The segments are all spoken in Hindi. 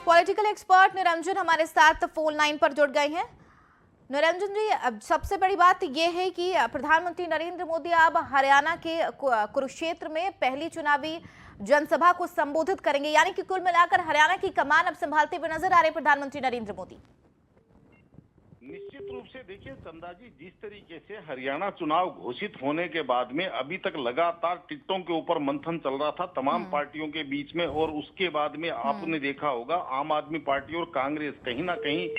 पॉलिटिकल एक्सपर्ट निरंजन हमारे साथ फोन लाइन पर जुड़ गए हैं। निरंजन जी, अब सबसे बड़ी बात यह है कि प्रधानमंत्री नरेंद्र मोदी अब हरियाणा के कुरुक्षेत्र में पहली चुनावी जनसभा को संबोधित करेंगे, यानी कि कुल मिलाकर हरियाणा की कमान अब संभालते हुए नजर आ रहे प्रधानमंत्री नरेंद्र मोदी। निश्चित रूप से देखिए चंदा जी, जिस तरीके से हरियाणा चुनाव घोषित होने के बाद में अभी तक लगातार टिकटों के ऊपर मंथन चल रहा था तमाम पार्टियों के बीच में, और उसके बाद में आपने देखा होगा आम आदमी पार्टी और कांग्रेस कहीं ना कहीं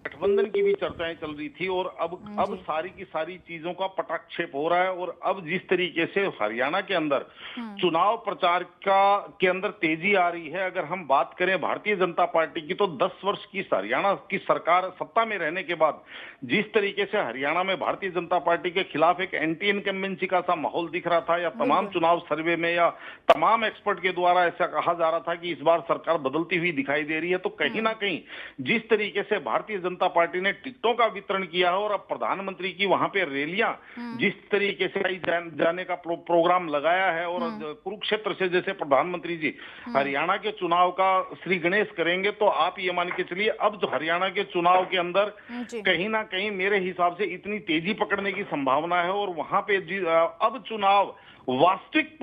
गठबंधन की भी चर्चाएं चल रही थी, और अब सारी की सारी चीजों का पटाक्षेप हो रहा है। और अब जिस तरीके से हरियाणा के अंदर चुनाव प्रचार के अंदर तेजी आ रही है, अगर हम बात करें भारतीय जनता पार्टी की, तो 10 वर्ष की हरियाणा की सरकार सत्ता में रहने के बाद जिस तरीके से हरियाणा में भारतीय जनता पार्टी के खिलाफ एक एंटी इनकम्बेंसी का सा माहौल दिख रहा था, या तमाम चुनाव सर्वे में या तमाम एक्सपर्ट के द्वारा ऐसा कहा जा रहा था कि इस बार सरकार बदलती हुई दिखाई दे रही है, तो कहीं ना कहीं जिस तरीके से भारतीय जनता पार्टी ने टिकटों का वितरण किया है और अब प्रधानमंत्री की वहां पे रैलियां जिस तरीके से जाने का प्रोग्राम लगाया है, और कुरुक्षेत्र से जैसे प्रधानमंत्री जी हरियाणा के चुनाव का श्री गणेश करेंगे, तो आप ये मान के चलिए अब जो हरियाणा के चुनाव के अंदर कहीं ना कहीं मेरे हिसाब से इतनी तेजी पकड़ने की संभावना है, और वहां पे अब चुनाव वास्तविक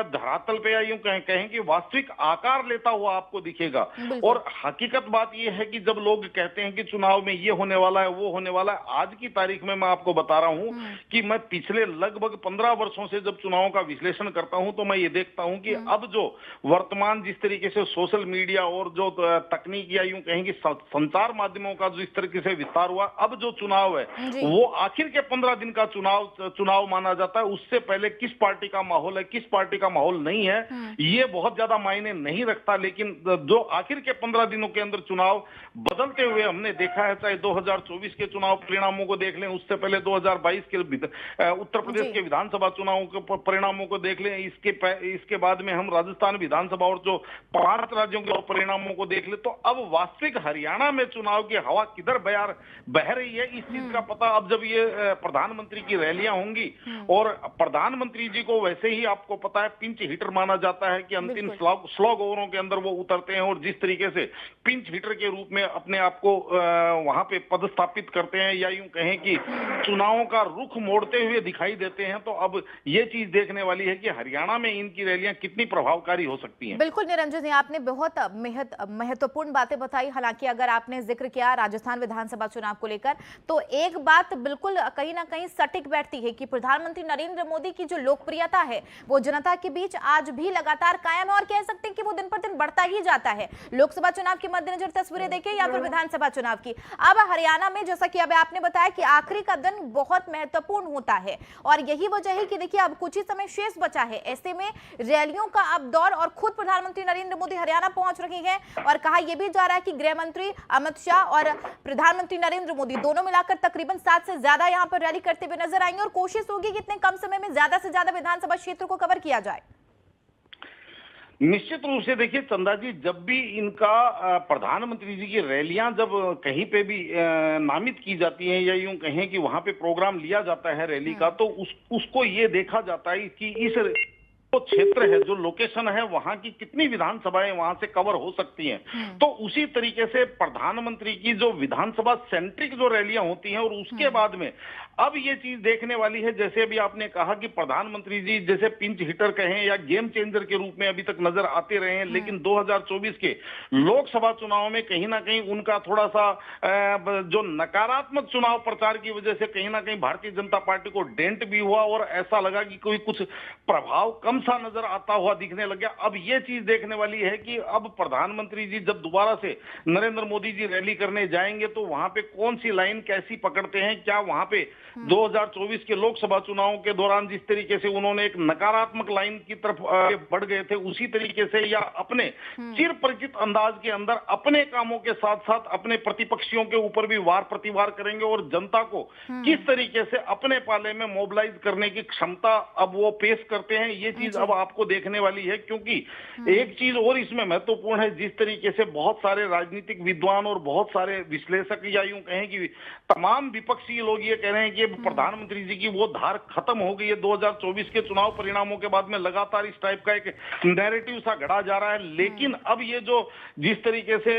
धरातल पे, या यूं कहें कि वास्तविक आकार लेता हुआ आपको दिखेगा। और हकीकत बात यह है कि जब लोग कहते हैं कि चुनाव में ये होने वाला है वो होने वाला है, आज की तारीख में मैं आपको बता रहा हूं कि मैं पिछले लगभग 15 वर्षों से जब चुनावों का विश्लेषण करता हूं, तो मैं ये देखता हूं कि अब जो वर्तमान जिस तरीके से सोशल मीडिया और जो तकनीक, या यूं कहेंगे संचार माध्यमों का जो इस तरीके से विस्तार हुआ, अब जो चुनाव है वो आखिर के 15 दिन का चुनाव माना जाता है। उससे पहले किस पार्टी का माहौल है, किस पार्टी का माहौल नहीं है, ये बहुत ज्यादा मायने नहीं रखता। लेकिन जो आखिर के 15 दिनों के अंदर चुनाव बदलते हुए हमने देखा है, चाहे 2024 के चुनाव परिणामों को देख लें, उससे पहले 2022 के उत्तर प्रदेश के विधानसभा चुनावों के परिणामों को देख लें, इसके बाद में हम राजस्थान विधानसभा और जो 5 राज्यों के परिणामों को देख लें, तो अब वास्तविक हरियाणा में चुनाव की हवा किधर बह रही है, इस चीज का पता अब जब ये प्रधानमंत्री की रैलियां होंगी, और प्रधानमंत्री जी को वैसे ही आपको पता है पिंच हिटर माना जाता है कि अंतिम स्लॉग ओवरों के अंदर वो उतरते हैं, और जिस तरीके से पिंच हिटर के रूप में अपने आप को वहां पे पदस्थापित करते हैं, या यूं कहें कि चुनावों का रुख मोड़ते हुए दिखाई देते हैं, तो अब ये चीज देखने वाली है कि हरियाणा में इनकी रैलियां कितनी प्रभावकारी हो सकती हैं। बिल्कुल निरंजन जी, आपने बहुत महत्वपूर्ण बातें बताई। हालांकि अगर आपने जिक्र किया राजस्थान विधानसभा चुनाव को लेकर, तो एक बात बिल्कुल कहीं ना कहीं सटीक बैठती है कि प्रधानमंत्री नरेंद्र मोदी की जो लोकप्रियता है वो जनता के बीच आज भी लगातार कायम है, और कह सकते हैं कि वो दिन पर दिन बढ़ता ही जाता है। लोकसभा चुनाव के मद्देनजर तस्वीरें देखें या फिर विधानसभा चुनाव की, अब हरियाणा में जैसा कि अब आपने बताया कि आखिरी का दिन बहुत महत्वपूर्ण होता है, और यही वजह है कि देखिए अब कुछ ही समय शेष बचा है। ऐसे में रैलियों का अब दौर, और खुद प्रधानमंत्री नरेंद्र मोदी हरियाणा पहुंच रहे हैं, और कहा यह भी जा रहा है कि गृह मंत्री अमित शाह और प्रधानमंत्री नरेंद्र मोदी दोनों मिलाकर तकरीबन 7 से ज्यादा यहां पर रैली करते हुए नजर आएंगे, और कोशिश होगी कि इतने कम समय में ज्यादा से ज्यादा विधानसभा क्षेत्र को कवर किया जाए। निश्चित रूप से देखिए चंदा जी, जब भी इनका प्रधानमंत्री जी की रैलियां जब कहीं पे भी नामित की जाती हैं, या यूं कहें कि वहां पे प्रोग्राम लिया जाता है रैली का, तो उसको ये देखा जाता है कि इस तो क्षेत्र है, जो लोकेशन है, वहां की कितनी विधानसभाएं वहां से कवर हो सकती हैं। तो उसी तरीके से प्रधानमंत्री की जो विधानसभा सेंट्रिक जो रैलियां होती हैं, और उसके बाद में अब ये चीज देखने वाली है, जैसे अभी आपने कहा कि प्रधानमंत्री जी जैसे पिंच हिटर कहें या गेम चेंजर के रूप में अभी तक नजर आते रहे हैं, लेकिन 2024 के लोकसभा चुनाव में कहीं ना कहीं उनका थोड़ा सा जो नकारात्मक चुनाव प्रचार की वजह से कहीं ना कहीं भारतीय जनता पार्टी को डेंट भी हुआ, और ऐसा लगा कि कोई कुछ प्रभाव कम सा नजर आता हुआ दिखने लग गया। अब ये चीज देखने वाली है कि अब प्रधानमंत्री जी जब दोबारा से नरेंद्र मोदी जी रैली करने जाएंगे, तो वहां पे कौन सी लाइन कैसी पकड़ते हैं, क्या वहां पे 2024 के लोकसभा चुनावों के दौरान जिस तरीके से उन्होंने एक नकारात्मक लाइन की तरफ बढ़ गए थे, उसी तरीके से या अपने चिर परिचित अंदाज के अंदर अपने कामों के साथ साथ अपने प्रतिपक्षियों के ऊपर भी वार प्रतिवार करेंगे, और जनता को किस तरीके से अपने पाले में मोबिलाइज करने की क्षमता अब वो पेश करते हैं, ये चीज चीज अब आपको देखने वाली है, क्योंकि एक चीज और इसमें महत्वपूर्ण है, जिस तरीके से बहुत सारे राजनीतिक विद्वान और बहुत सारे विश्लेषक या यूं कहें कि तमाम विपक्षी लोग ये कह रहे हैं कि प्रधानमंत्री जी की वो धार खत्म हो गई है। 2024 के चुनाव परिणामों के बाद में लगातार इस टाइप का एक नैरेटिव सा गढ़ा जा रहा है, लेकिन अब ये जो जिस तरीके से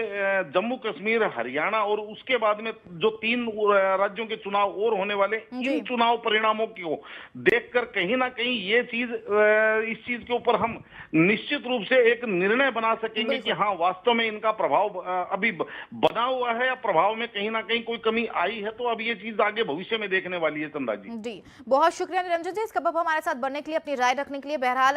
जम्मू कश्मीर, हरियाणा और उसके बाद में जो 3 राज्यों के चुनाव और होने वाले, इन चुनाव परिणामों को देखकर कहीं ना कहीं ये चीज, इस चीज के ऊपर हम निश्चित रूप से एक निर्णय बना सकेंगे कि हाँ वास्तव में इनका प्रभाव अभी बना हुआ है या प्रभाव में कहीं ना कहीं कोई कमी आई है। तो अब ये चीज आगे भविष्य में देखने वाली है। चंदा जी, बहुत शुक्रिया निरंजन जी, इसका हमारे साथ बनने के लिए, अपनी राय रखने के लिए। बहरहाल